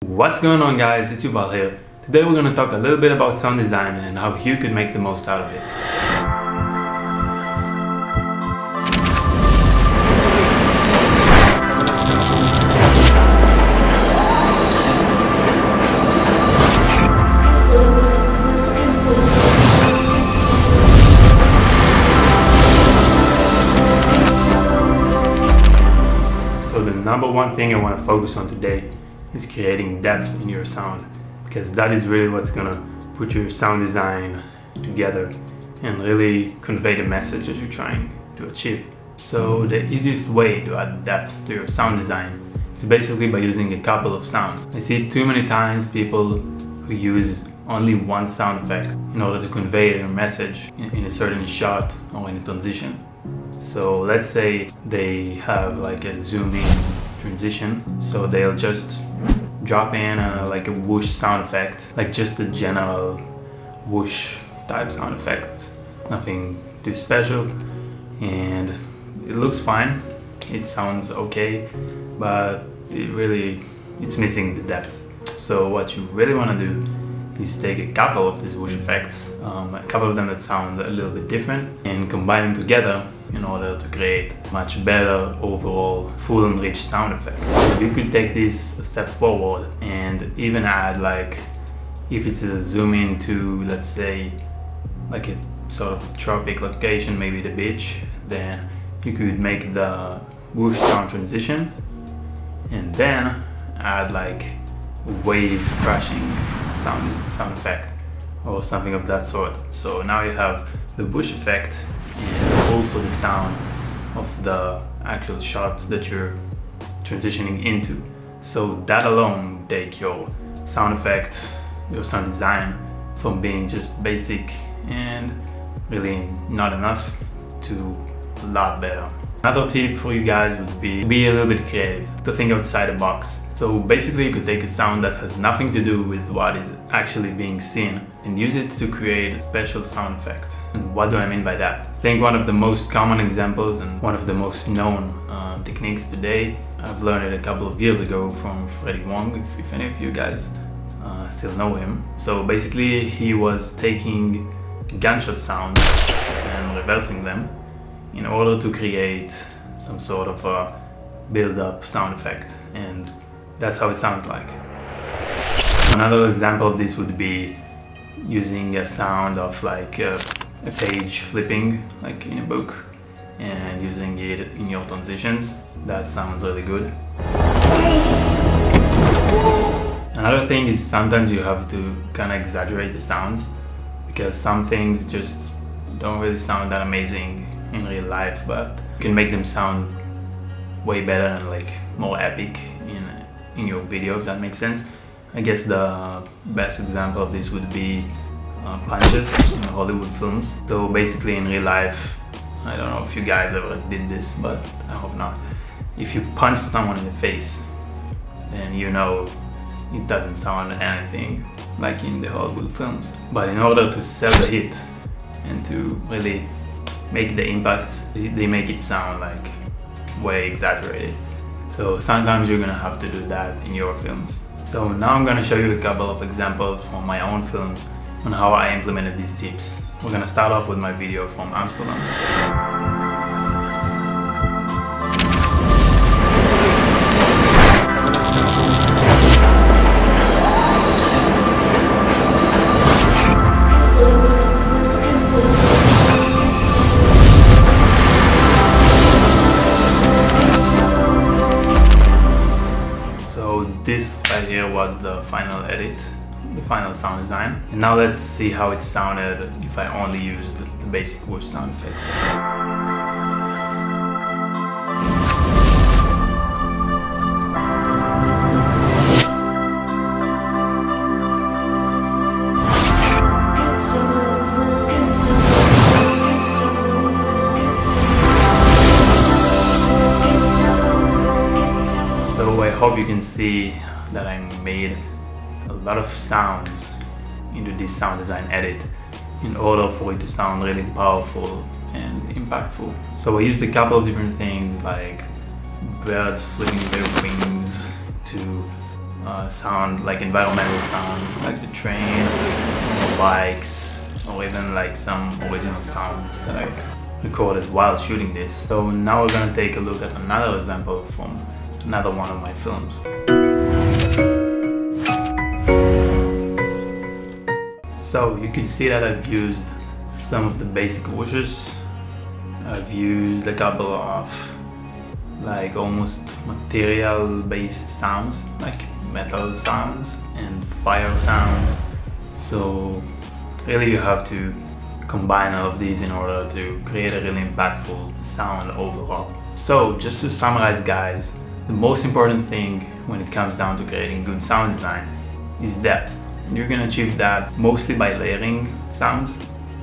What's going on, guys? It's Yuval here. Today we're going to talk a little bit about sound design and how you could make the most out of it. So the number one thing I want to focus on today is creating depth in your sound, because that is really what's gonna put your sound design together and really convey the message that you're trying to achieve. So the easiest way to add depth to your sound design is basically by using a couple of sounds. I see too many times people who use only one sound effect in order to convey their message in a certain shot or in a transition. So let's say they have like a zoom in transition, so they'll just drop in like a whoosh sound effect, like just a general whoosh type sound effect, nothing too special, and it looks fine, it sounds okay, but it's missing the depth. So what you really want to do is take a couple of these whoosh effects, a couple of them that sound a little bit different, and combine them together in order to create much better overall full and rich sound effect. You could take this a step forward and even add, like, if it's a zoom in to, let's say, like a sort of tropic location, maybe the beach, then you could make the whoosh sound transition and then add like a wave crashing sound effect or something of that sort. So now you have the whoosh effect and also the sound of the actual shot that you're transitioning into. So that alone take your sound effect, your sound design, from being just basic and really not enough to a lot better. Another tip for you guys would be a little bit creative, to think outside the box. So basically you could take a sound that has nothing to do with what is actually being seen and use it to create a special sound effect. And what do I mean by that? I think one of the most common examples and one of the most known techniques today, I've learned it a couple of years ago from Freddie Wong, if any of you guys still know him. So basically he was taking gunshot sounds and reversing them in order to create some sort of a build-up sound effect, and that's how it sounds like. Another example of this would be using a sound of like a page flipping, like in a book, and using it in your transitions. That sounds really good. Another thing is sometimes you have to kind of exaggerate the sounds, because some things just don't really sound that amazing in real life, but you can make them sound way better and like more epic in your video, if that makes sense. I guess the best example of this would be punches in Hollywood films. So basically in real life, I don't know if you guys ever did this, but I hope not. If you punch someone in the face, then you know it doesn't sound anything like in the Hollywood films. But in order to sell the hit and to really make the impact, they make it sound like way exaggerated. So sometimes you're gonna have to do that in your films. So now I'm gonna show you a couple of examples from my own films on how I implemented these tips. We're gonna start off with my video from Amsterdam. This right here was the final edit, the final sound design. And now let's see how it sounded if I only used the basic whoosh sound effects. So I hope you can see that I made a lot of sounds into this sound design edit in order for it to sound really powerful and impactful. So I used a couple of different things like birds flipping their wings to sound, like environmental sounds, like the train, or bikes, or even like some original sound that I recorded while shooting this. So now we're gonna take a look at another example from another one of my films. So you can see that I've used some of the basic whooshes. I've used a couple of like almost material based sounds, like metal sounds and fire sounds. So really you have to combine all of these in order to create a really impactful sound overall. So just to summarize, guys, the most important thing when it comes down to creating good sound design is depth. And you're gonna achieve that mostly by layering sounds.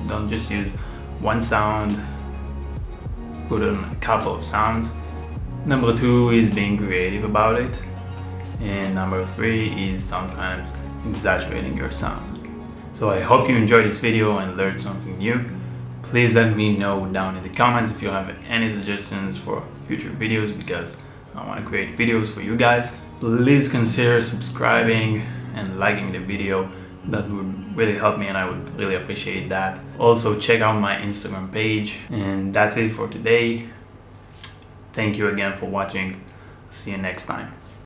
Don't just use one sound, put on a couple of sounds. Number 2 is being creative about it. And number 3 is sometimes exaggerating your sound. So I hope you enjoyed this video and learned something new. Please let me know down in the comments if you have any suggestions for future videos, because I want to create videos for you guys. Please consider subscribing and liking the video. That would really help me and I would really appreciate that. Also check out my Instagram page. And that's it for today. Thank you again for watching. See you next time.